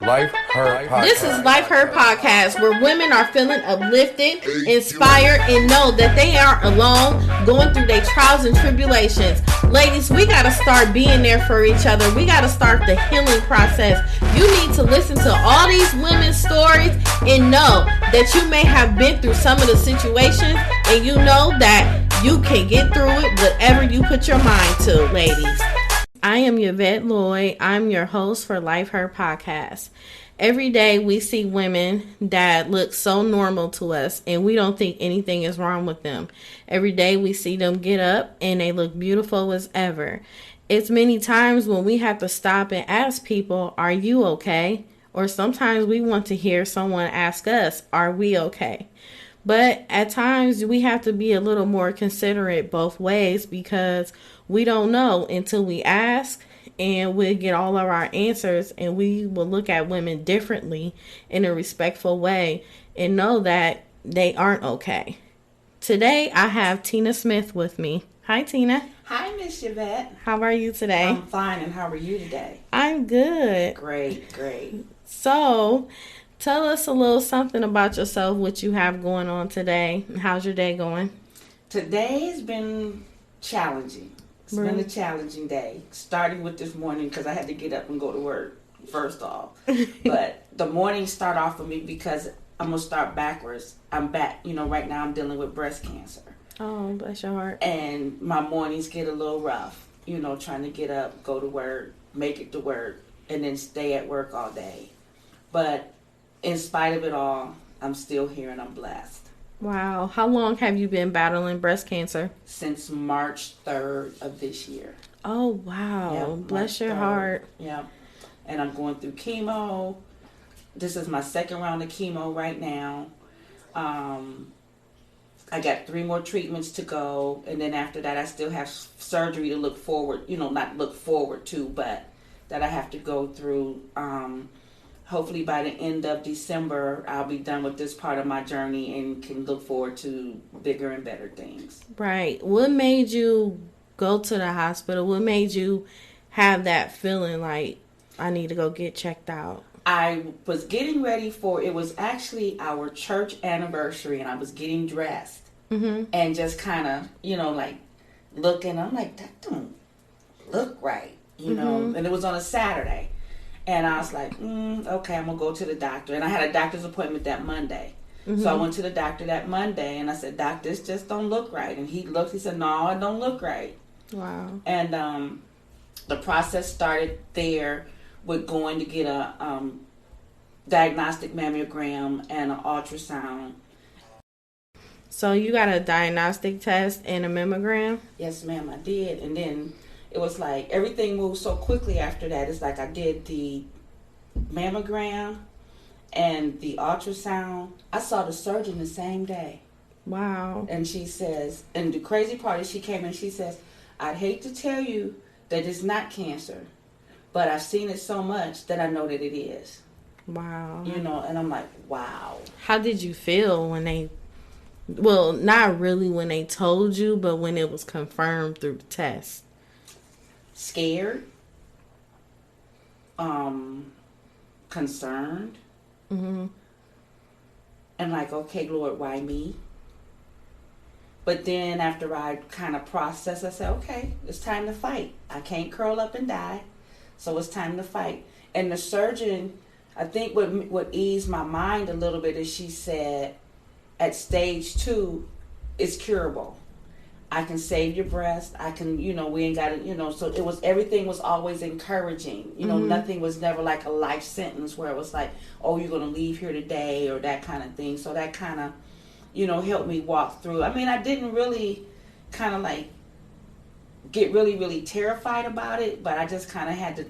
Life Her Podcast. This is Life Her Podcast, where women are feeling uplifted, inspired, and know that they aren't alone going through their trials and tribulations. Ladies, we got to start being there for each other. We got to start the healing process. You need to listen to all these women's stories and know that you may have been through some of the situations, and you know that you can get through it whatever you put your mind to, ladies. I am Yvette Lloyd. I'm your host for Life Her Podcast. Every day we see women that look so normal to us and we don't think anything is wrong with them. Every day we see them get up and they look beautiful as ever. It's many times when we have to stop and ask people, are you okay? Or sometimes we want to hear someone ask us, are we okay? But at times we have to be a little more considerate both ways because we don't know until we ask, and we'll get all of our answers, and we will look at women differently in a respectful way and know that they aren't okay. Today I have Tina Smith with me. Hi, Tina. Hi, Miss Yvette. How are you today? I'm fine, and how are you today? I'm good. Great. So, tell us a little something about yourself, what you have going on today. How's your day going? Today's been challenging. It's been a challenging day, starting with this morning because I had to get up and go to work, first off. But the mornings start off for me because I'm going to start backwards. I'm back. Right now I'm dealing with breast cancer. Oh, bless your heart. And my mornings get a little rough, trying to get up, go to work, make it to work, and then stay at work all day. But in spite of it all, I'm still here and I'm blessed. Wow. How long have you been battling breast cancer? Since March 3rd of this year. Oh, wow. Yeah, bless your 3rd. heart. Yeah. And I'm going through chemo. This is my second round of chemo right now. I got 3 more treatments to go. And then after that, I still have surgery to look forward, not look forward to, but that I have to go through. Hopefully by the end of December, I'll be done with this part of my journey and can look forward to bigger and better things. Right. What made you go to the hospital? What made you have that feeling like, I need to go get checked out? I was getting ready it was actually our church anniversary, and I was getting dressed. Mm-hmm. And just kind of, looking. I'm like, that don't look right, Mm-hmm. And it was on a Saturday. And I was like, okay, I'm going to go to the doctor. And I had a doctor's appointment that Monday. Mm-hmm. So I went to the doctor that Monday, and I said, Doc, this just don't look right. And he looked, he said, no, it don't look right. Wow. And the process started there with going to get a diagnostic mammogram and an ultrasound. So you got a diagnostic test and a mammogram? Yes, ma'am, I did. And then it was like everything moved so quickly after that. It's like I did the mammogram and the ultrasound. I saw the surgeon the same day. Wow. And she says, and the crazy part is she came and she says, I'd hate to tell you that it's not cancer, but I've seen it so much that I know that it is. Wow. And I'm like, wow. How did you feel when well, not really when they told you, but when it was confirmed through the test? Scared, concerned, Mm-hmm. and like, okay, Lord, why me? But then after I kind of processed, I said, okay, it's time to fight. I can't curl up and die, so it's time to fight. And the surgeon, I think what eased my mind a little bit is she said, at stage 2, it's curable. I can save your breast. I can, we ain't got to, so everything was always encouraging. Mm-hmm. Nothing was never like a life sentence where it was like, oh, you're going to leave here today or that kind of thing. So that kind of, helped me walk through. I mean, I didn't really kind of like get really, really terrified about it, but I just kind of had to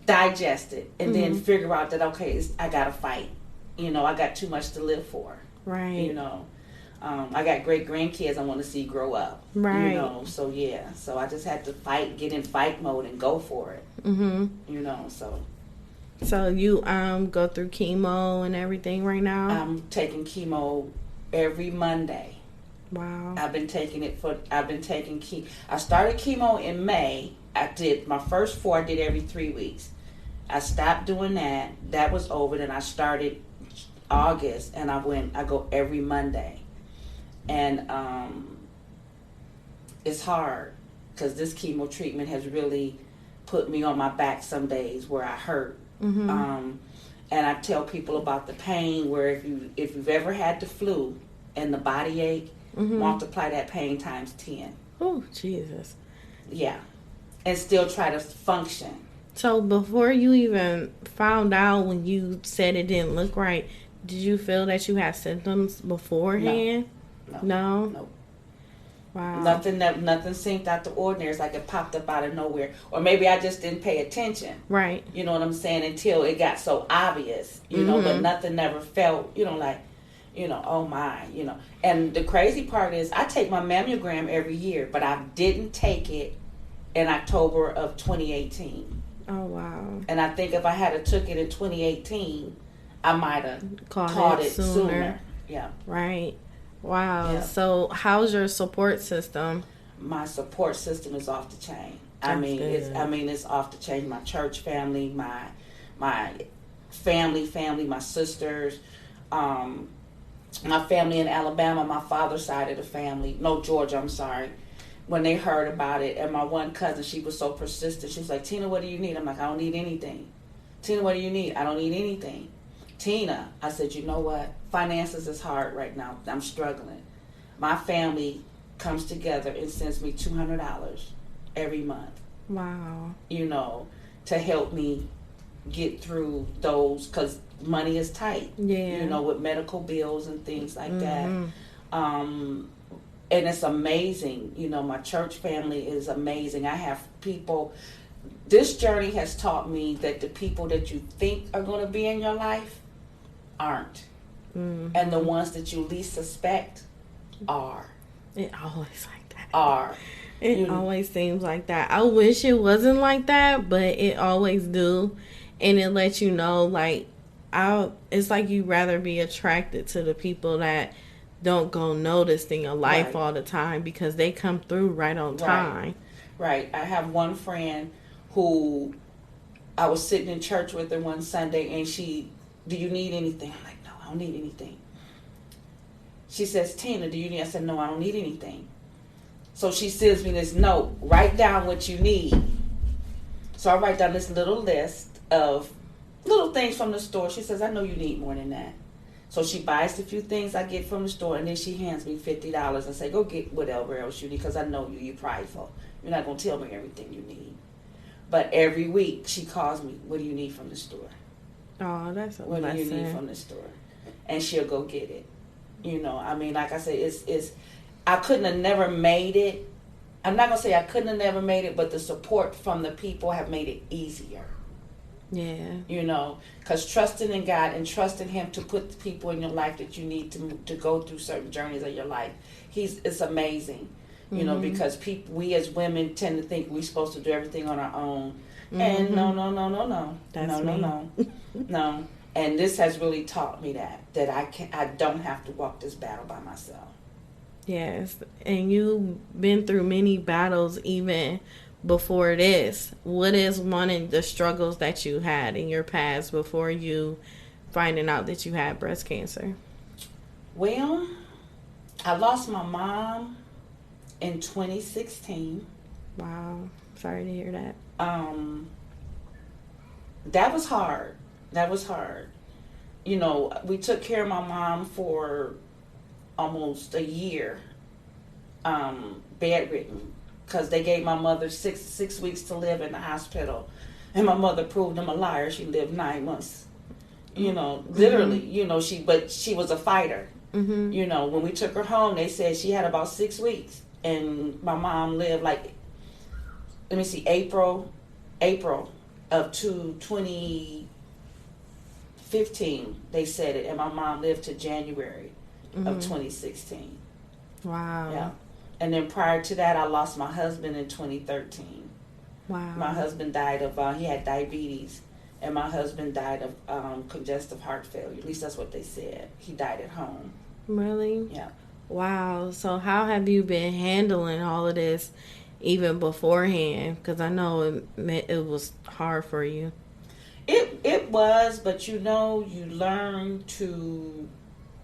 digest it and Mm-hmm. then figure out that, okay, I got to fight. I got too much to live for. Right. I got great grandkids I want to see grow up. Right. So yeah. So I just had to get in fight mode and go for it. Mm-hmm. So. So you go through chemo and everything right now? I'm taking chemo every Monday. Wow. I've been taking chemo. I started chemo in May. I did my first 4. I did every 3 weeks. I stopped doing that. That was over. Then I started August, and I go every Monday. And it's hard because this chemo treatment has really put me on my back some days where I hurt. And I tell people about the pain where if you've ever had the flu and the body ache, multiply that pain times 10. Oh, Jesus. Yeah. And still try to function. So before you even found out, when you said it didn't look right, did you feel that you had symptoms beforehand? No. Wow. Nothing seemed out the ordinary. It's like it popped up out of nowhere. Or maybe I just didn't pay attention. Right. You know what I'm saying? Until it got so obvious, you know, but nothing never felt, like, oh my, And the crazy part is I take my mammogram every year, but I didn't take it in October of 2018. Oh, wow. And I think if I had took it in 2018, I might have caught it sooner. Yeah. Right. Wow. Yeah. So how's your support system? My support system is off the chain. It's off the chain. My church family, my family, my sisters, my family in Alabama, my father's side of the family. No, Georgia, I'm sorry. When they heard about it, and my one cousin, she was so persistent. She was like, Tina, what do you need? I'm like, I don't need anything. Tina, what do you need? I don't need anything. Tina, I said, you know what? Finances is hard right now. I'm struggling. My family comes together and sends me $200 every month. Wow. To help me get through those, because money is tight. Yeah. With medical bills and things like that. And it's amazing. My church family is amazing. I have people. This journey has taught me that the people that you think are going to be in your life aren't. And the ones that you least suspect are. It always like that. Are. It always seems like that. I wish it wasn't like that, but it always do. And it lets you know, like, it's like you'd rather be attracted to the people that don't go noticed in your life all the time, because they come through right on time. Right. I have one friend who I was sitting in church with her one Sunday, and do you need anything? I'm like, no, I don't need anything. She says, Tina, do you need? I said, no, I don't need anything. So she sends me this note, write down what you need. So I write down this little list of little things from the store. She says, I know you need more than that. So she buys the few things I get from the store, and then she hands me $50 and say, go get whatever else you need, because I know you're prideful. You're not going to tell me everything you need. But every week she calls me, what do you need from the store? Oh, that's a What blessing. do you need from the store? And she'll go get it. Like I said, it's I couldn't have never made it. I'm not going to say I couldn't have never made it, but the support from the people have made it easier. Yeah. Because trusting in God and trusting Him to put the people in your life that you need to go through certain journeys of your life, it's amazing. Because we as women tend to think we're supposed to do everything on our own. And no. That's No. And this has really taught me that I don't have to walk this battle by myself. Yes. And you've been through many battles even before this. What is one of the struggles that you had in your past before you finding out that you had breast cancer? Well, I lost my mom in 2016. Wow. Sorry to hear that. That was hard. We took care of my mom for almost a year, bedridden, because they gave my mother six weeks to live in the hospital, and my mother proved them a liar. She lived 9 months, literally. She was a fighter. When we took her home, they said she had about 6 weeks, and my mom lived April of 2015, they said it, and my mom lived to January of 2016. Wow. Yeah. And then prior to that, I lost my husband in 2013. Wow. My husband died of, he had diabetes, and my husband died of congestive heart failure. At least that's what they said. He died at home. Really? Yeah. Wow. So how have you been handling all of this even beforehand? Because I know it was hard for you. It was, but you know, you learn to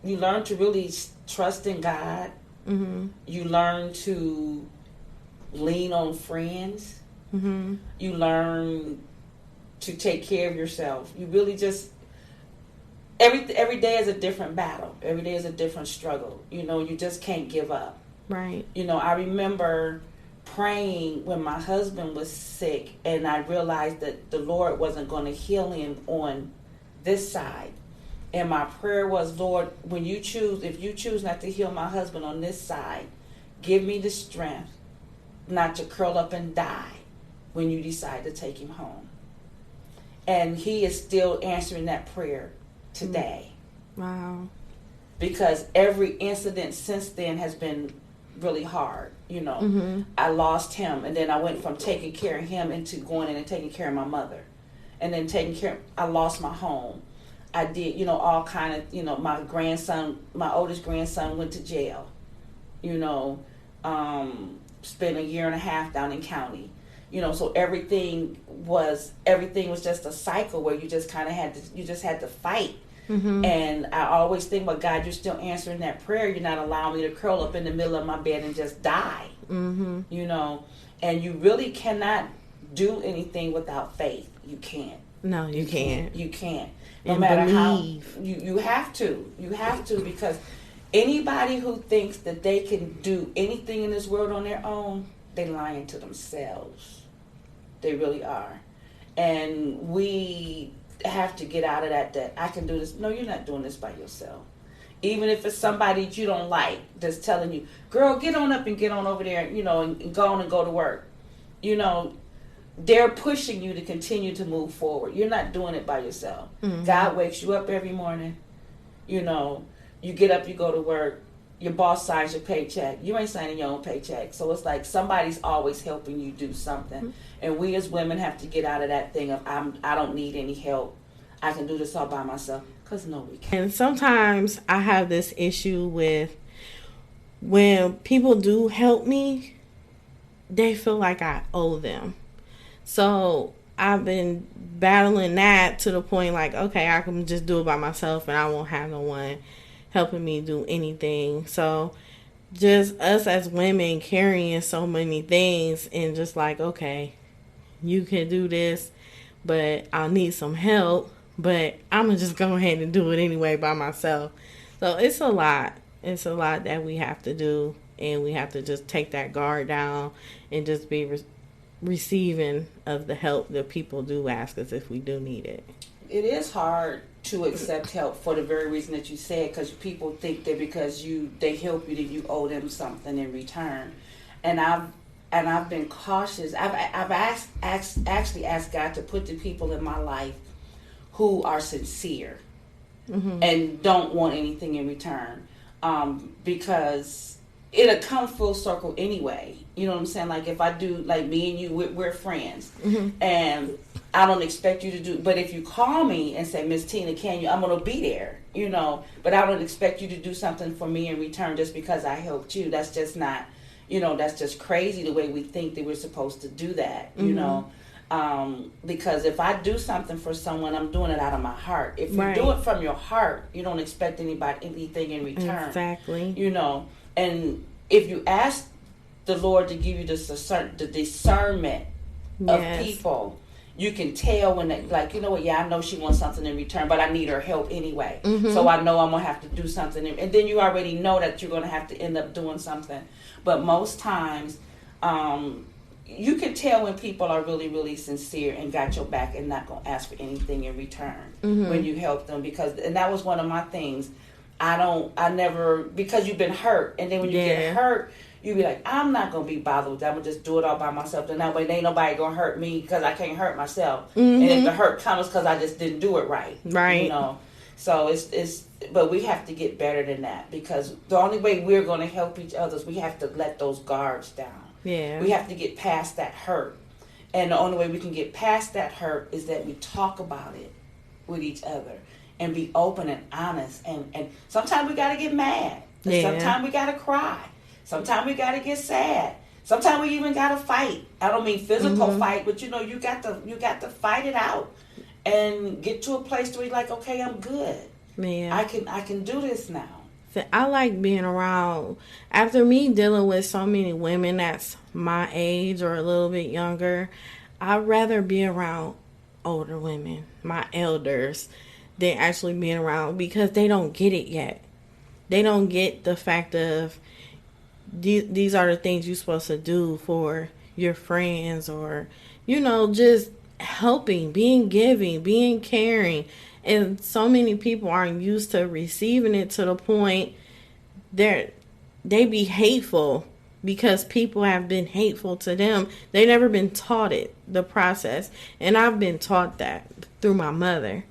really trust in God. Mm-hmm. You learn to lean on friends. Mm-hmm. You learn to take care of yourself. You really just every day is a different battle. Every day is a different struggle. You know, you just can't give up. Right. You know, I remember praying when my husband was sick, and I realized that the Lord wasn't going to heal him on this side. And my prayer was, Lord, if you choose not to heal my husband on this side, give me the strength not to curl up and die when you decide to take him home. And he is still answering that prayer today. Wow. Because every incident since then has been really hard. You know, Mm-hmm. I lost him, and then I went from taking care of him into going in and taking care of my mother. And then I lost my home. I did, you know, all kind of, you know, my oldest grandson went to jail. You know, spent a year and a half down in county. You know, so everything was just a cycle where you just kind of had to fight. Mm-hmm. And I always think, well, God, you're still answering that prayer. You're not allowing me to curl up in the middle of my bed and just die. Mm-hmm. You know, and you really cannot do anything without faith. You can't. No, you can't. You can't. No And matter believe. how you have to. You have to, because anybody who thinks that they can do anything in this world on their own, they're lying to themselves. They really are. And we have to get out of that I can do this. No, you're not doing this by yourself. Even if it's somebody that you don't like that's telling you, girl, get on up and get on over there, you know, and go on and go to work. You know, they're pushing you to continue to move forward. You're not doing it by yourself. Mm-hmm. God wakes you up every morning. You know, you get up, you go to work. Your boss signs your paycheck. You ain't signing your own paycheck. So it's like somebody's always helping you do something. Mm-hmm. And we as women have to get out of that thing of I don't need any help. I can do this all by myself. Because no, we can't. And sometimes I have this issue with when people do help me, they feel like I owe them. So I've been battling that to the point like, okay, I can just do it by myself and I won't have no one helping me do anything. So just us as women carrying so many things and just like, okay, you can do this, but I'll need some help. But I'm going to just go ahead and do it anyway by myself. So it's a lot. It's a lot that we have to do. And we have to just take that guard down and just be receiving of the help that people do ask us if we do need it. It is hard to accept help for the very reason that you said, because people think that because they help you that you owe them something in return. And I've been cautious. I've actually asked God to put the people in my life who are sincere Mm-hmm. and don't want anything in return, because it'll come full circle anyway. You know what I'm saying? Like if I do, like me and you, we're friends, Mm-hmm. and I don't expect you to do. But if you call me and say, Miss Tina, can you? I'm gonna be there. You know, but I don't expect you to do something for me in return just because I helped you. That's just not. You know, that's just crazy the way we think that we're supposed to do that. You Mm-hmm. know. Because if I do something for someone, I'm doing it out of my heart. If you Right. do it from your heart, you don't expect anything in return. Exactly. You know, and if you ask the Lord to give you the discernment of Yes. people, you can tell when they, like, you know what, yeah, I know she wants something in return, but I need her help anyway. Mm-hmm. So I know I'm going to have to do something. And then you already know that you're going to have to end up doing something. But most times, you can tell when people are really, really sincere and got your back and not going to ask for anything in return Mm-hmm. when you help them. And that was one of my things. Because you've been hurt. And then when you get hurt, you be like, I'm not going to be bothered with that. I'm going to just do it all by myself. Then that way, ain't nobody going to hurt me because I can't hurt myself. Mm-hmm. And if the hurt comes because I just didn't do it right. Right. You know? So but we have to get better than that, because the only way we're going to help each other is we have to let those guards down. Yeah. We have to get past that hurt. And the only way we can get past that hurt is that we talk about it with each other and be open and honest. And sometimes we got to get mad. Yeah. Sometimes we got to cry. Sometimes we got to get sad. Sometimes we even got to fight. I don't mean physical Mm-hmm. fight, but you got to fight it out. and get to a place where you're like, okay, I'm good. Man, I can do this now. I like being around. After me dealing with so many women that's my age or a little bit younger, I'd rather be around older women, my elders, than actually being around, because they don't get it yet. They don't get the fact of these are the things you're supposed to do for your friends, or, just helping, being giving, being caring. And so many people aren't used to receiving it, to the point they be hateful because people have been hateful to them. They never been taught it, the process. And I've been taught that through my mother.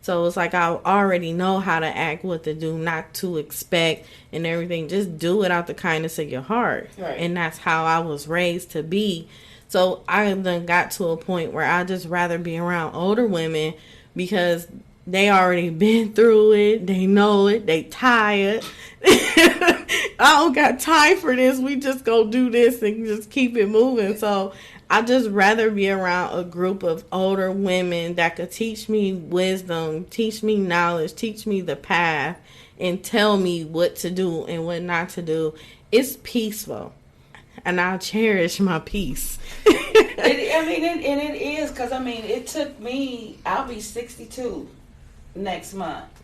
So it's like I already know how to act, what to do, not to expect, and everything. Just do it out the kindness of your heart. Right. And that's how I was raised to be. So I then got to a point where I just rather be around older women, because they already been through it. They know it. They tired. I don't got time for this. We just go do this and just keep it moving. So I just rather be around a group of older women that could teach me wisdom, teach me knowledge, teach me the path, and tell me what to do and what not to do. It's peaceful, and I cherish my peace. It is, because it took me. I'll be 62 next month,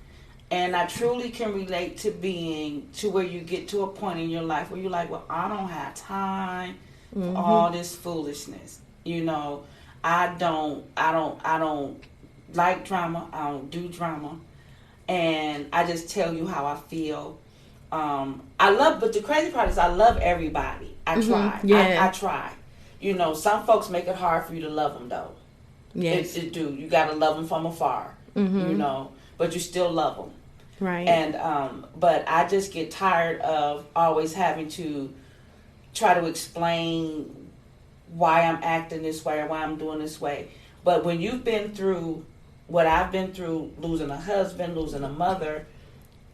and I truly can relate to being to where you get to a point in your life where you're like, well, I don't have time for all this foolishness. I don't like drama. I don't do drama, and I just tell you how I feel. But the crazy part is I love everybody. I try. Yeah. I try. Some folks make it hard for you to love them, though. Yes. It do. You got to love them from afar. But you still love them. Right. And but I just get tired of always having to try to explain why I'm acting this way or why I'm doing this way. But when you've been through what I've been through, losing a husband, losing a mother,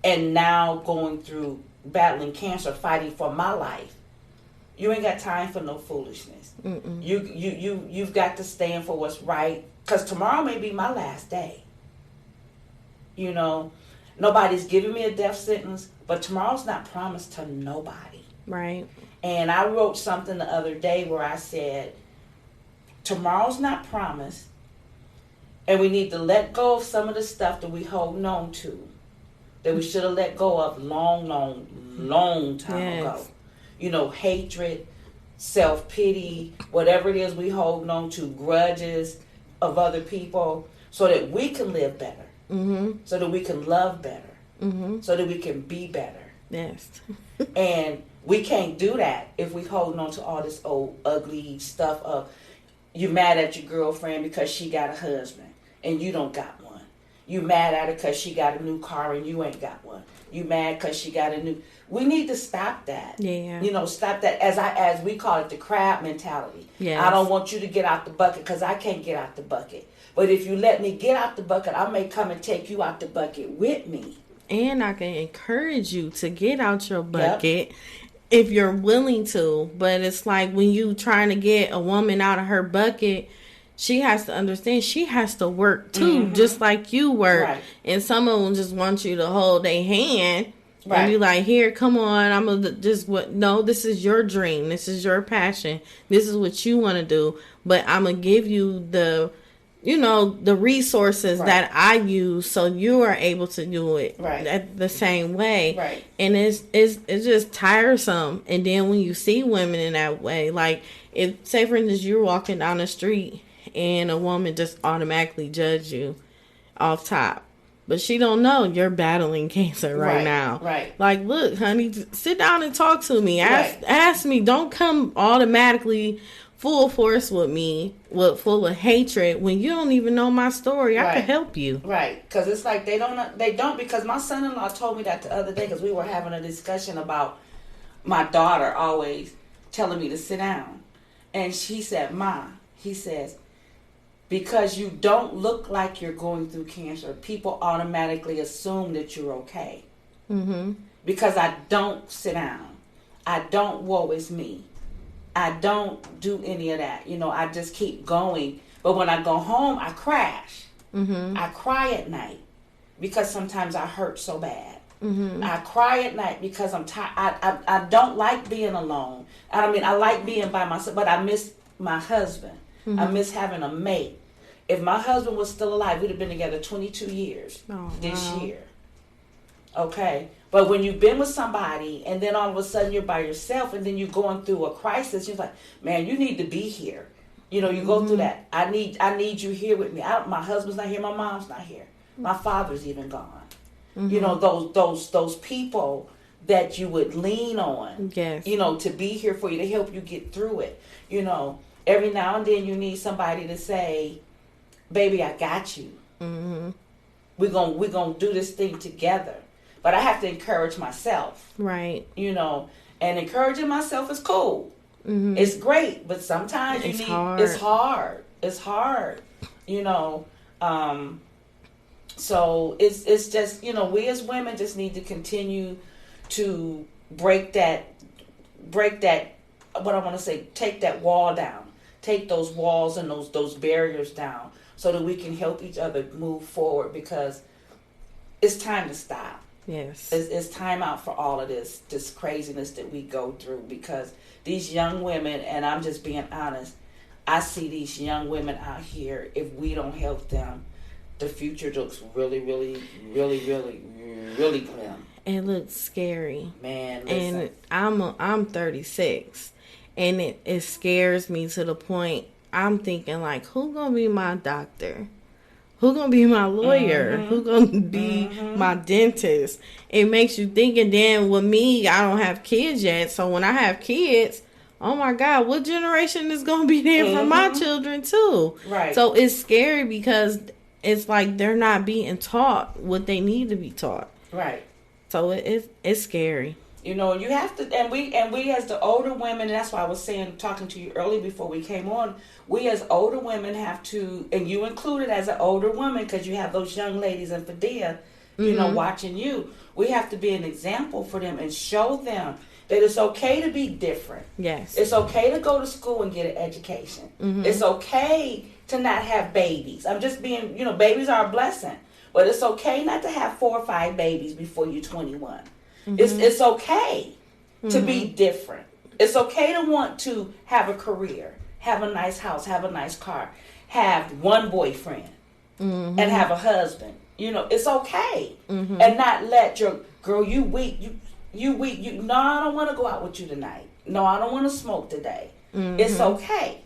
and now going through battling cancer, fighting for my life, you ain't got time for no foolishness. You've got to stand for what's right, because tomorrow may be my last day. Nobody's giving me a death sentence, but tomorrow's not promised to nobody. Right. And I wrote something the other day where I said, tomorrow's not promised, and we need to let go of some of the stuff that we hold on to, that we should have let go of long time ago. Hatred, self-pity, whatever it is we hold on to, grudges of other people, so that we can live better. So that we can love better. So that we can be better. Yes. And we can't do that if we holding on to all this old ugly stuff of you mad at your girlfriend because she got a husband and you don't got one. You mad at her because she got a new car and you ain't got one. You mad because she got a new. We need to stop that. Yeah. Stop that, as we call it, the crab mentality. Yes. I don't want you to get out the bucket because I can't get out the bucket. But if you let me get out the bucket, I may come and take you out the bucket with me. And I can encourage you to get out your bucket if you're willing to. But it's like when you trying to get a woman out of her bucket, she has to understand she has to work too, just like you work. Right. And some of them just want you to hold their hand. Right. And be like, here, come on, I'm going to just, no, this is your dream. This is your passion. This is what you want to do. But I'm going to give you the resources that I use so you are able to do it the same way. Right. And it's just tiresome. And then when you see women in that way, like, if, say, for instance, you're walking down the street and a woman just automatically judge you off top. But she don't know you're battling cancer right now. Right. Like, look, honey, sit down and talk to me. Ask me. Don't come automatically full force with me, full of hatred, when you don't even know my story. I can help you. Right. Because it's like they don't, because my son-in-law told me that the other day, because we were having a discussion about my daughter always telling me to sit down. And she said, Ma, he says, because you don't look like you're going through cancer, people automatically assume that you're okay. Because I don't sit down. I don't woe is me. I don't do any of that. I just keep going. But when I go home, I crash. I cry at night because sometimes I hurt so bad. I cry at night because I'm tired. I don't like being alone. I mean, I like being by myself, but I miss my husband. I miss having a mate. If my husband was still alive, we'd have been together 22 years this year. Okay? But when you've been with somebody and then all of a sudden you're by yourself and then you're going through a crisis, you're like, man, you need to be here. You know, you go through that. I need you here with me. My husband's not here. My mom's not here. My father's even gone. You know, those people that you would lean on, you know, to be here for you, to help you get through it. You know, every now and then you need somebody to say, baby, I got you. We're gonna do this thing together. But I have to encourage myself. Right. You know, and encouraging myself is cool. It's great, but sometimes it's hard. It's hard. You know, so it's just, you know, we as women just need to continue to break that, what I want to say, take that wall down. Take those walls and those barriers down so that we can help each other move forward, because it's time to stop. Yes. It's time out for all of this craziness that we go through, because these young women, and I'm just being honest, I see these young women out here, if we don't help them, the future looks really, really, really, really, really grim. It looks scary. Man, listen. And I'm 36, and it scares me to the point I'm thinking, like, who gonna be my doctor? Who gonna be my lawyer? Who gonna be my dentist? It makes you think. And then with me, I don't have kids yet. So when I have kids, oh my God, what generation is gonna be there for my children too? Right. So it's scary because it's like they're not being taught what they need to be taught. Right. So it's scary. You know, you have to, and we as the older women, and that's why I was talking to you early before we came on, we as older women have to, and you included as an older woman, because you have those young ladies in Fidea, you know, watching you. We have to be an example for them and show them that it's okay to be different. Yes. It's okay to go to school and get an education. It's okay to not have babies. I'm just being, you know, babies are a blessing, but it's okay not to have 4 or 5 babies before you're 21. It's okay to be different. It's okay to want to have a career, have a nice house, have a nice car, have one boyfriend, and have a husband. You know, it's okay. And not let your girl, you weak, no, I don't want to go out with you tonight. No, I don't want to smoke today. It's okay.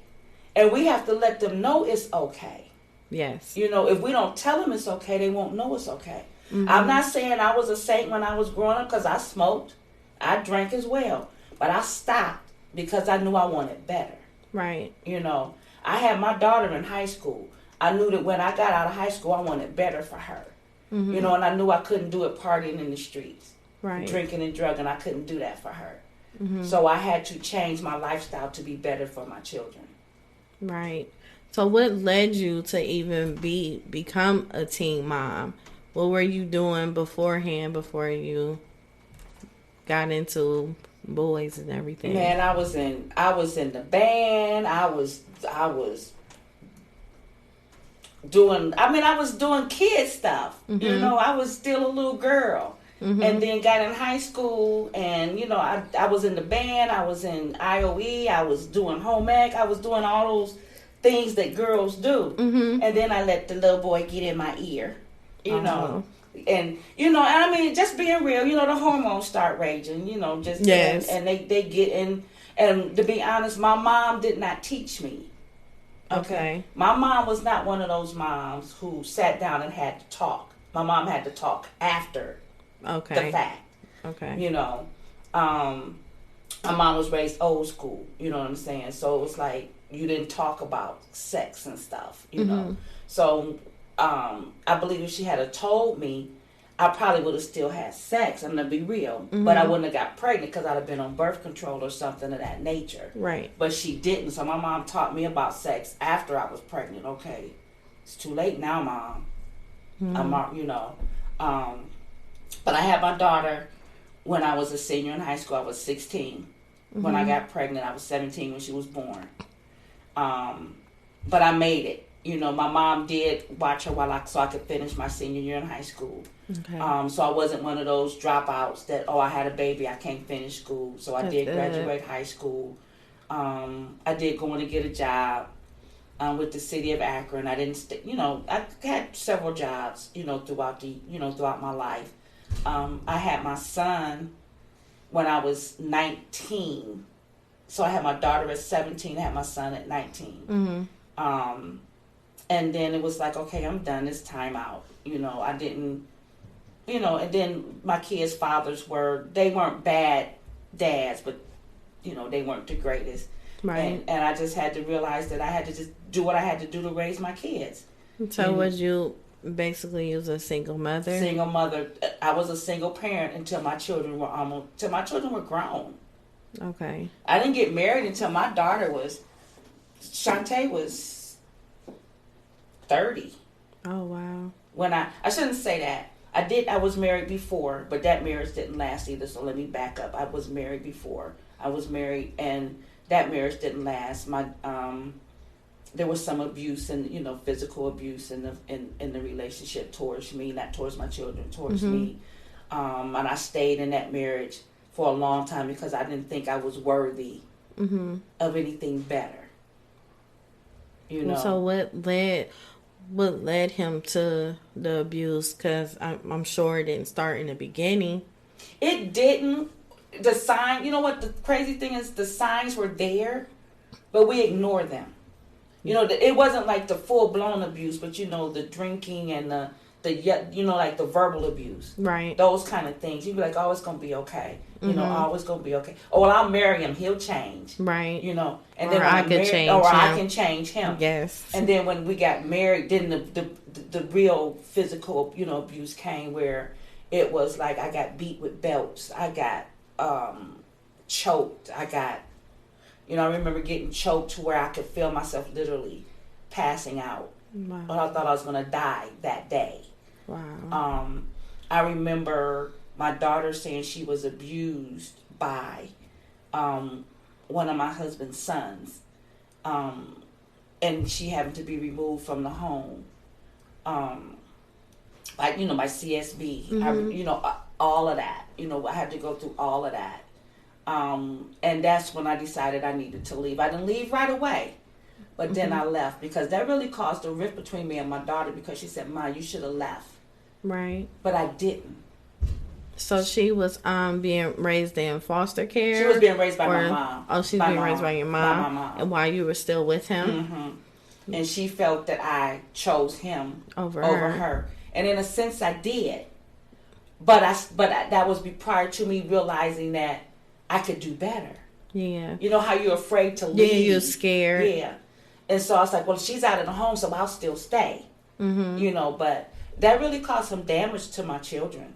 And we have to let them know it's okay. Yes. You know, if we don't tell them it's okay, they won't know it's okay. I'm not saying I was a saint when I was growing up, because I smoked. I drank as well. But I stopped because I knew I wanted better. Right. You know, I had my daughter in high school. I knew that when I got out of high school, I wanted better for her. You know, and I knew I couldn't do it partying in the streets. Right. Drinking and drugging. I couldn't do that for her. So I had to change my lifestyle to be better for my children. Right. So what led you to even become a teen mom? What were you doing beforehand, before you got into boys and everything? Man, I was in the band. I was doing kid stuff. You know, I was still a little girl. And then got in high school, and you know, I was in the band. I was in IOE. I was doing home ec. I was doing all those things that girls do. And then I let the little boy get in my ear. You know, and you know, and I mean, just being real, you know, the hormones start raging, you know, just yes. and they get in. And to be honest, my mom did not teach me. Okay. My mom was not one of those moms who sat down and had to talk. My mom had to talk after the fact. Okay. You know, my mom was raised old school, you know what I'm saying? So it was like, you didn't talk about sex and stuff, you know. So I believe if she had told me, I probably would have still had sex. I'm going to be real. But I wouldn't have got pregnant, because I'd have been on birth control or something of that nature. Right. But she didn't. So my mom taught me about sex after I was pregnant. Okay, it's too late now, Mom. I'm, you know. But I had my daughter when I was a senior in high school. I was 16. When I got pregnant, I was 17 when she was born. But I made it. You know, my mom did watch her so I could finish my senior year in high school. Okay. So I wasn't one of those dropouts that, I had a baby, I can't finish school. So I did graduate high school. I did go in to get a job with the city of Akron. I didn't, I had several jobs, throughout my life. I had my son when I was 19. So I had my daughter at 17. I had my son at 19. And then it was like, okay, I'm done. It's time out. I didn't, and then my kids' fathers they weren't bad dads, but, they weren't the greatest. Right. And I just had to realize that I had to just do what I had to do to raise my kids. So was you basically a single mother? Single mother. I was a single parent until my children were grown. Okay. I didn't get married until my daughter Shantae was 30. Oh, wow. When I shouldn't say that. I was married before, but that marriage didn't last either, so let me back up. I was married before. I was married, and that marriage didn't last. There was some abuse and, physical abuse in the relationship towards me, not towards my children, towards me. And I stayed in that marriage for a long time because I didn't think I was worthy of anything better. So what led him to the abuse? Because I'm sure it didn't start in the beginning. It didn't. The sign, what the crazy thing is, the signs were there, but we ignored them. It wasn't like the full blown abuse, but the drinking and the like the verbal abuse, right? Those kind of things. You'd be like, oh, it's gonna be okay. Oh, it's gonna be okay. Oh, well, I'll marry him. He'll change, right? And or then I can change him. Yes. And then when we got married, then the real physical abuse came, where it was like I got beat with belts. I got choked. I got, I remember getting choked to where I could feel myself literally passing out. Wow. But I thought I was going to die that day. Wow. I remember my daughter saying she was abused by one of my husband's sons. And she happened to be removed from the home. My CSB, all of that. I had to go through all of that. And that's when I decided I needed to leave. I didn't leave right away, but then I left because that really caused a rift between me and my daughter, because she said, "Ma, you should have left." Right. But I didn't. So she was being raised in foster care? She was being raised by my mom. Oh, she's being raised by your mom? By my mom. And while you were still with him? Mm-hmm. And she felt that I chose him over her. And in a sense, I did. But that was prior to me realizing that I could do better. Yeah. You know how you're afraid to leave? Yeah, you're scared. Yeah. And so I was like, well, she's out of the home, so I'll still stay. But that really caused some damage to my children.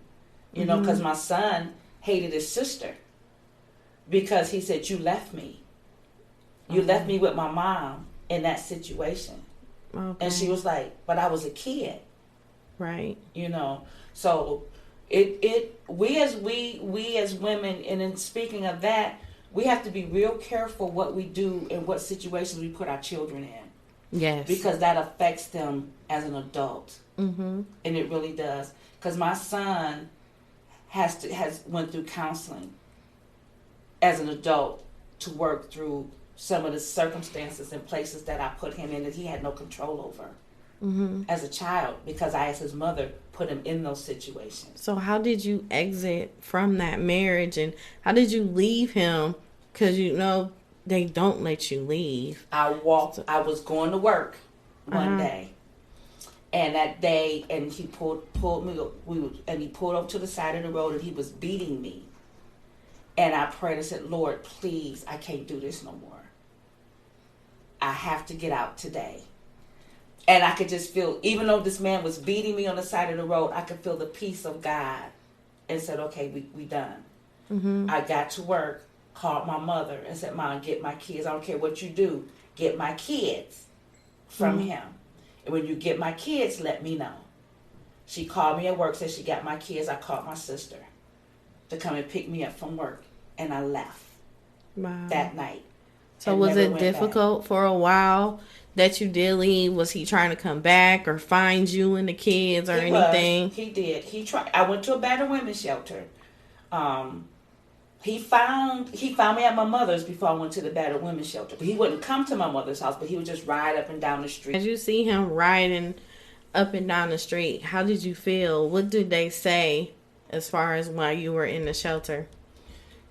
Because my son hated his sister because he said, you left me. You left me with my mom in that situation. Okay. And she was like, but I was a kid. Right. So we as women, and in speaking of that, we have to be real careful what we do and what situations we put our children in. Yes. Because that affects them as an adult. And it really does. Because my son has went through counseling as an adult to work through some of the circumstances and places that I put him in that he had no control over as a child, because I, as his mother, put him in those situations. So how did you exit from that marriage, and how did you leave him? Because they don't let you leave. I was going to work one day. And that day, and he pulled me. And he pulled up to the side of the road, and he was beating me. And I prayed and said, "Lord, please, I can't do this no more. I have to get out today." And I could just feel, even though this man was beating me on the side of the road, I could feel the peace of God, and said, "Okay, we done." I got to work, called my mother, and said, "Mom, get my kids. I don't care what you do. Get my kids from him. And when you get my kids, let me know." She called me at work, said she got my kids. I called my sister to come and pick me up from work. And I left that night. So was it difficult for a while that you did leave? Was he trying to come back or find you and the kids or anything? He did. He tried. I went to a battered women's shelter. He found me at my mother's before I went to the battered women's shelter. He wouldn't come to my mother's house, but he would just ride up and down the street. As you see him riding up and down the street, how did you feel? What did they say as far as while you were in the shelter?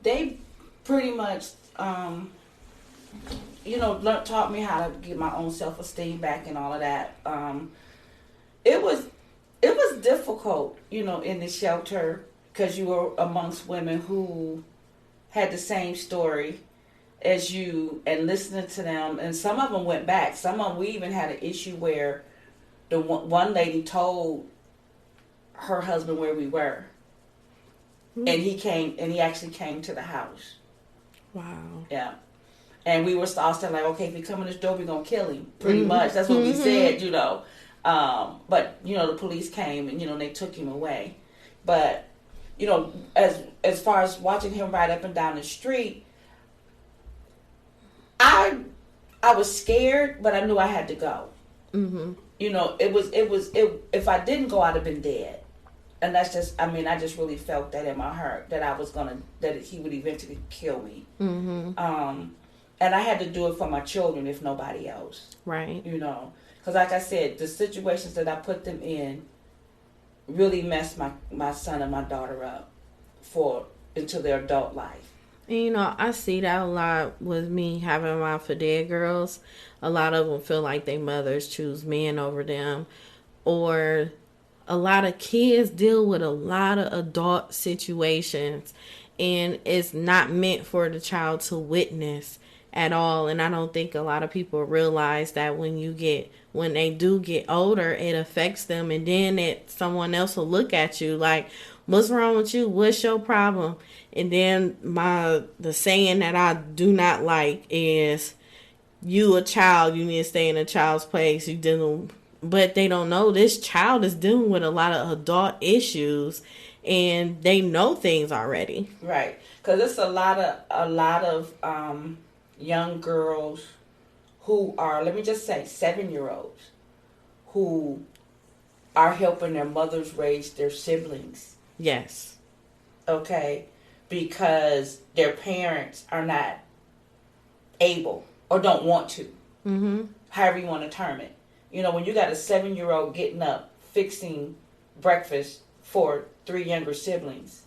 They pretty much, taught me how to get my own self-esteem back and all of that. It was difficult, in the shelter, because you were amongst women who had the same story as you, and listening to them, and some of them went back. Some of them, we even had an issue where the one lady told her husband where we were, and he actually came to the house. Wow. Yeah. And we were all still like, okay, if he come in this door, we're going to kill him. Pretty much. That's what we said, But, the police came and, they took him away. But, as far as watching him ride up and down the street, I was scared, but I knew I had to go. Mm-hmm. If I didn't go, I'd have been dead. And that's just, I just really felt that in my heart, that he would eventually kill me. Mm-hmm. And I had to do it for my children, if nobody else. Right. Because like I said, the situations that I put them in really messed my son and my daughter up into their adult life. And, I see that a lot with me having my for dead girls. A lot of them feel like their mothers choose men over them, or a lot of kids deal with a lot of adult situations, and it's not meant for the child to witness at all. And I don't think a lot of people realize that when they do get older, it affects them, and then someone else will look at you like, what's wrong with you? What's your problem? And then the saying that I do not like is, you a child, you need to stay in a child's place. But they don't know this child is dealing with a lot of adult issues, and they know things already. Right, because it's a lot of young girls who are, let me just say, 7-year-olds who are helping their mothers raise their siblings. Yes. Okay, because their parents are not able or don't want to. Mm-hmm. However you want to term it. When you got a 7-year-old getting up, fixing breakfast for 3 younger siblings,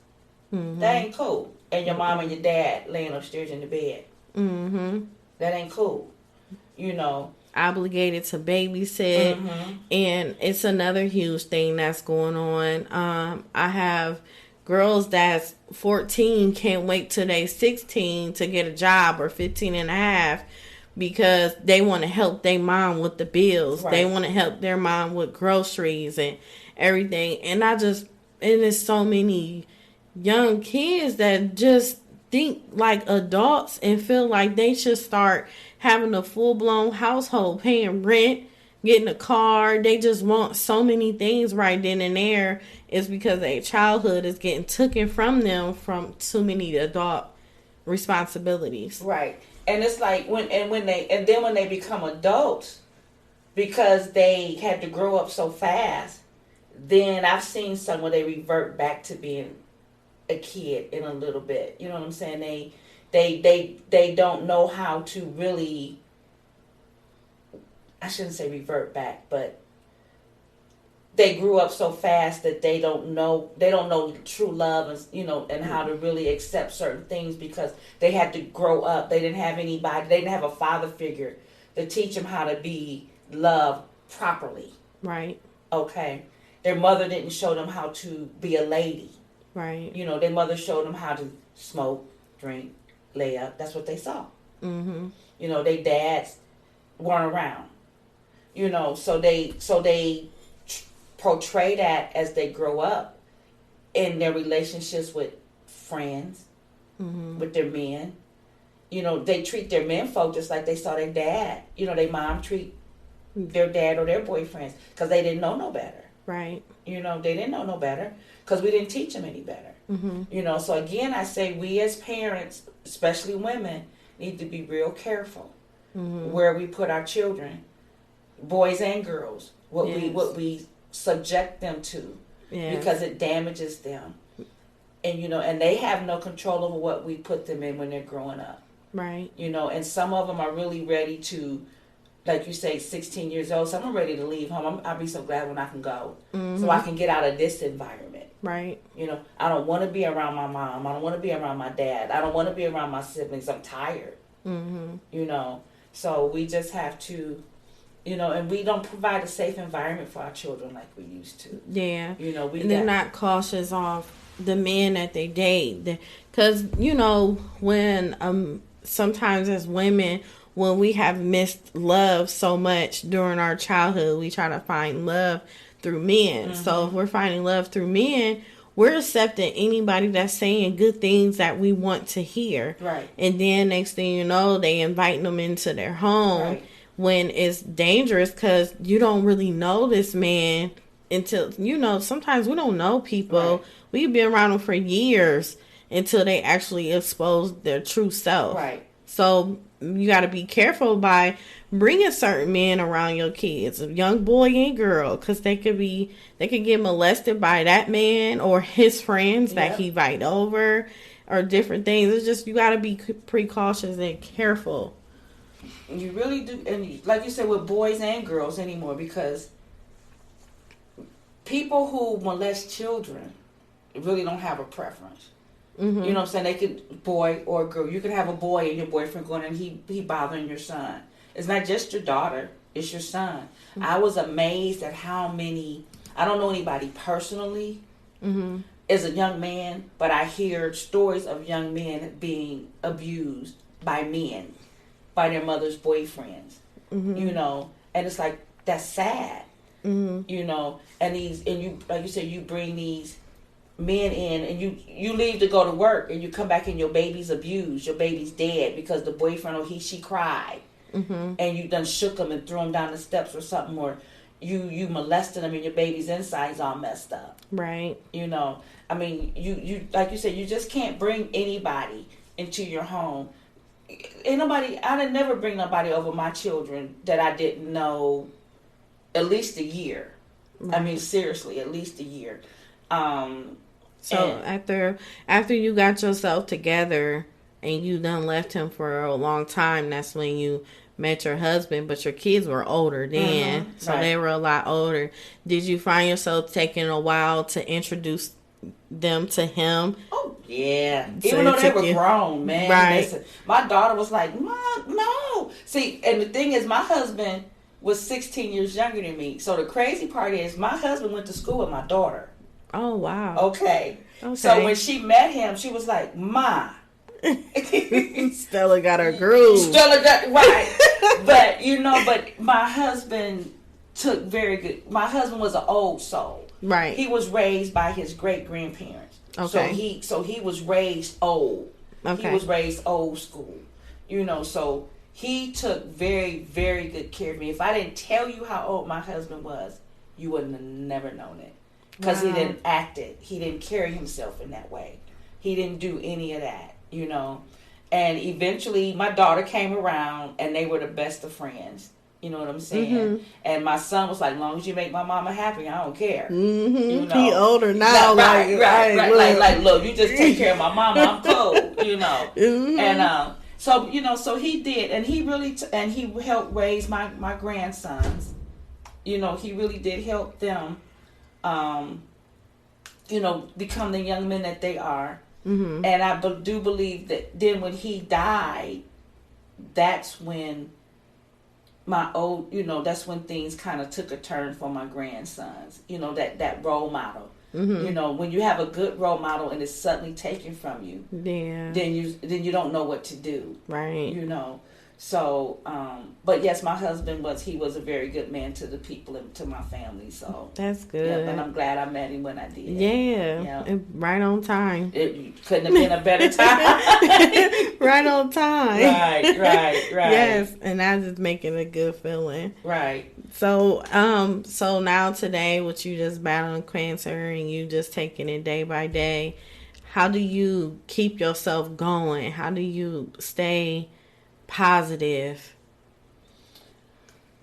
that ain't cool. And your mom and your dad laying upstairs in the bed. Mm-hmm. That ain't cool. Obligated to babysit. Mm-hmm. And it's another huge thing that's going on. I have girls that's 14 can't wait till they 16 to get a job, or 15 and a half, because they want to help their mom with the bills. Right. They want to help their mom with groceries and everything. And there's so many young kids that just think like adults and feel like they should start having a full-blown household, paying rent, getting a car. They just want so many things right then and there. It's because their childhood is getting taken from them from too many adult responsibilities. Right. And it's like when they become adults, because they had to grow up so fast, then I've seen some where they revert back to being a kid in a little bit. You know what I'm saying? They don't know how to really, I shouldn't say revert back, but they grew up so fast that they don't know true love, and how to really accept certain things, because they had to grow up. They didn't have anybody. They didn't have a father figure to teach them how to be loved properly. Right. Okay. Their mother didn't show them how to be a lady. Right. Their mother showed them how to smoke, drink, lay up. That's what they saw. Mm-hmm. Their dads weren't around. So they portray that as they grow up in their relationships with friends, with their men. They treat their men folk just like they saw their dad. Their mom treat their dad or their boyfriends, because they didn't know no better. Right. They didn't know no better, because we didn't teach them any better. Mm-hmm. So again, I say we as parents, especially women, need to be real careful where we put our children, boys and girls, what we subject them to, because it damages them. And, you know, and they have no control over what we put them in when they're growing up. Right. You know, and some of them are really ready to, like you say, 16 years old. Some are ready to leave home. I'll be so glad when I can go. So I can get out of this environment. Right. You know, I don't want to be around my mom. I don't want to be around my dad. I don't want to be around my siblings. I'm tired. You know, so we just have to, you know, and we don't provide a safe environment for our children like we used to. Yeah. You know, they're not cautious of the men that they date. Because, you know, when sometimes as women, when we have missed love so much during our childhood, we try to find love through men. So if we're finding love through men, we're accepting anybody that's saying good things that we want to hear. Right. And then next thing you know, they invite them into their home when it's dangerous, because you don't really know this man until, you know, sometimes we don't know people. Right. We could be around them for years until they actually expose their true self. Right. So you got to be careful by bringing certain men around your kids, a young boy and girl, because they could get molested by that man or his friends that he invite over, or different things. It's just, you got to be precautious and careful. You really do, and like you said, with boys and girls anymore, because people who molest children really don't have a preference. You know what I'm saying? They could, boy or girl. You could have a boy and your boyfriend going and he bothering your son. It's not just your daughter, it's your son. I was amazed at how many, I don't know anybody personally as a young man, but I hear stories of young men being abused by men, by their mother's boyfriends. You know, and it's like, that's sad. You know, and you, like you said, you bring these men in, and you leave to go to work, and you come back and your baby's abused, your baby's dead because the boyfriend or she cried, and you done shook him and threw him down the steps or something, or you molested him and your baby's insides all messed up. Right. You know, I mean, you like you said, you just can't bring anybody into your home. I'd never bring nobody over my children that I didn't know at least a year. Right. I mean, seriously, at least a year. So after you got yourself together and you done left him for a long time, that's when you met your husband, but your kids were older then, so they were a lot older. Did you find yourself taking a while to introduce them to him? Oh yeah, so even though they were grown, man. Right. Listen, my daughter was like, "Mom, no." See, and the thing is, my husband was 16 years younger than me. So the crazy part is, my husband went to school with my daughter. Oh, wow. Okay. So when she met him, she was like, "Ma." Stella got her groove. Right. But, you know, but my husband took very good. My husband was an old soul. Right. He was raised by his great-grandparents. Okay. So he was raised old. Okay. He was raised old school. You know, so he took very, very good care of me. If I didn't tell you how old my husband was, you wouldn't have never known it. Because he didn't act it. He didn't carry himself in that way. He didn't do any of that, you know. And eventually my daughter came around and they were the best of friends. You know what I'm saying? And my son was like, "As long as you make my mama happy, I don't care." You know? He older now. Right. Like, look, you just take care of my mama, I'm cool, you know. And so, you know, so he did. And he really, and he helped raise my grandsons. You know, he really did help them. You know, become the young men that they are. And I do believe that then when he died, that's when that's when things kind of took a turn for my grandsons. You know, that role model. You know, when you have a good role model and it's suddenly taken from you, then you don't know what to do. Right. You know. So, but yes, my husband was a very good man to the people and to my family. So that's good. Yeah, and I'm glad I met him when I did. Yeah. And right on time. It couldn't have been a better time. Right on time. Right. Yes, and that's just making a good feeling. Right. So, so now today, with you just battling cancer and you just taking it day by day, how do you keep yourself going? How do you stay positive?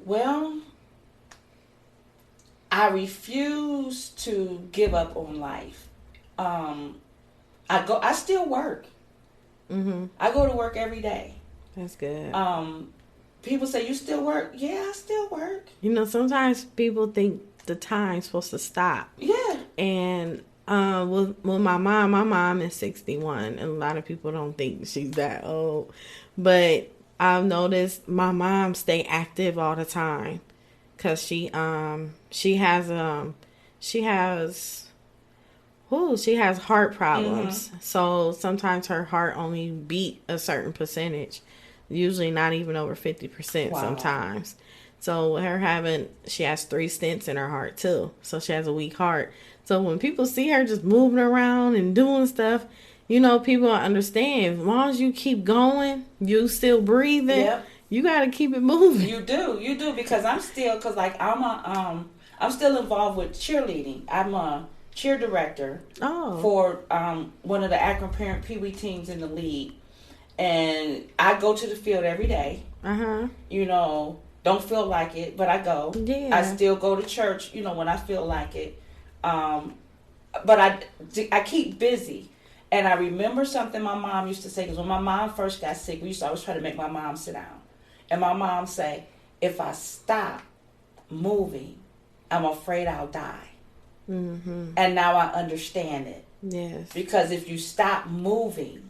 Well, I refuse to give up on life. I still work. Mm-hmm. I go to work every day. That's good. People say, you still work? Yeah, I still work. You know, sometimes people think the time's supposed to stop. Yeah. And with my mom is 61, and a lot of people don't think she's that old. But I've noticed my mom stay active all the time, cause she has heart problems. Mm-hmm. So sometimes her heart only beat a certain percentage, usually not even over 50%. Wow. Sometimes. So she has 3 stents in her heart too. So she has a weak heart. So when people see her just moving around and doing stuff, you know, people understand. As long as you keep going, you still breathing. Yep. You got to keep it moving. You do, because I'm still involved with cheerleading. I'm a cheer director for one of the Akron Parent Pee Wee teams in the league, and I go to the field every day. You know, don't feel like it, but I go. Yeah. I still go to church, you know, when I feel like it. But I keep busy. And I remember something my mom used to say, because when my mom first got sick, we used to always try to make my mom sit down. And my mom say, if I stop moving, I'm afraid I'll die. Mm-hmm. And now I understand it. Yes. Because if you stop moving,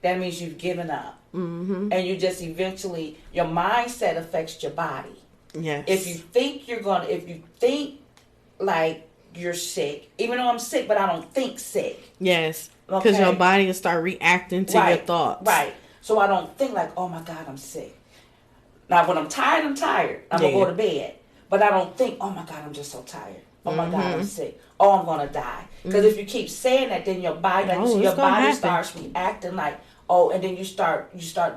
that means you've given up. Mm-hmm. And you just eventually, your mindset affects your body. Yes. If you think like you're sick, even though I'm sick, but I don't think sick. Yes. Because your body will start reacting to your thoughts. Right. So I don't think like, oh my God, I'm sick. Now when I'm tired. I'm going to go to bed. But I don't think, oh my God, I'm just so tired. Oh my God, I'm sick. Oh, I'm going to die. Because if you keep saying that, then your body starts reacting like, oh, and then you start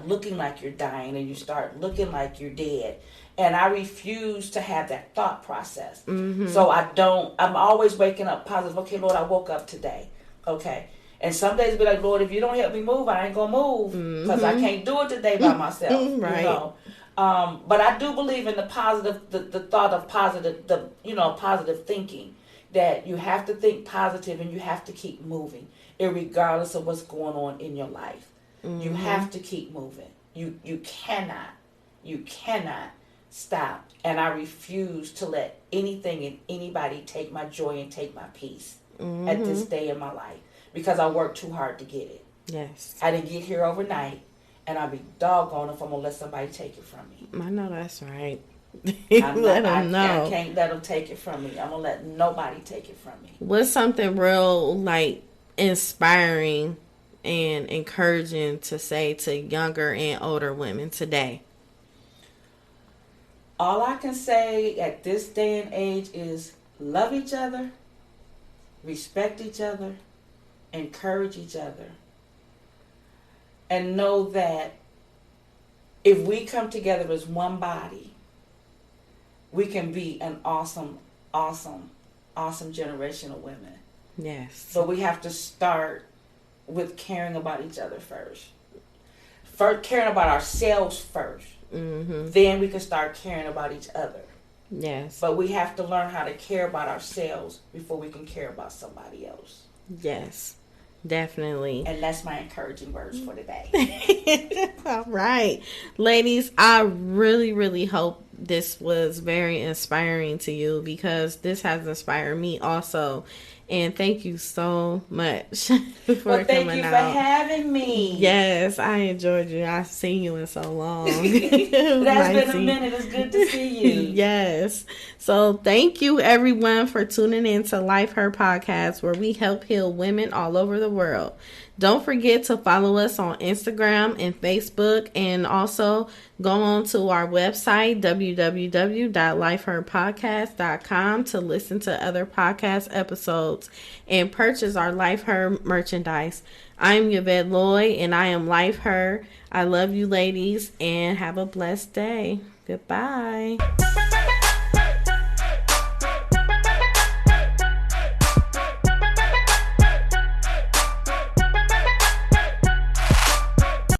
looking like you're dying, and you start looking like you're dead. And I refuse to have that thought process. Mm-hmm. So I'm always waking up positive. Okay, Lord, I woke up today. Okay. And some days be like, Lord, if you don't help me move, I ain't going to move. Because I can't do it today by myself. Right. You know? But I do believe in the positive, the thought of positive, positive thinking. That you have to think positive and you have to keep moving, irregardless of what's going on in your life. Mm-hmm. You have to keep moving. You cannot stop. And I refuse to let anything and anybody take my joy and take my peace at this day in my life, because I worked too hard to get it. Yes. I didn't get here overnight, and I'll be doggone if I'm going to let somebody take it from me. I know that's right. I can't let them take it from me. I'm going to let nobody take it from me. What's something real, like, inspiring and encouraging to say to younger and older women today? All I can say at this day and age is love each other, respect each other, encourage each other, and know that if we come together as one body, we can be an awesome, awesome, awesome generation of women. Yes. But we have to start with caring about each other first. First, caring about ourselves first. Mm-hmm. Then we can start caring about each other. Yes. But we have to learn how to care about ourselves before we can care about somebody else. Yes. Definitely. And that's my encouraging words for today. All right. Ladies, I really, really hope this was very inspiring to you, because this has inspired me also. And thank you so much for well, thank coming you out. for having me. Yes, I enjoyed you. I've seen you in so long. That's been a minute. It's good to see you. Yes. So thank you, everyone, for tuning in to Life Her Podcast, where we help heal women all over the world. Don't forget to follow us on Instagram and Facebook, and also go on to our website, www.lifeherpodcast.com, to listen to other podcast episodes and purchase our Life Her merchandise. I'm Yvette Lloyd, and I am Life Her. I love you, ladies, and have a blessed day. Goodbye.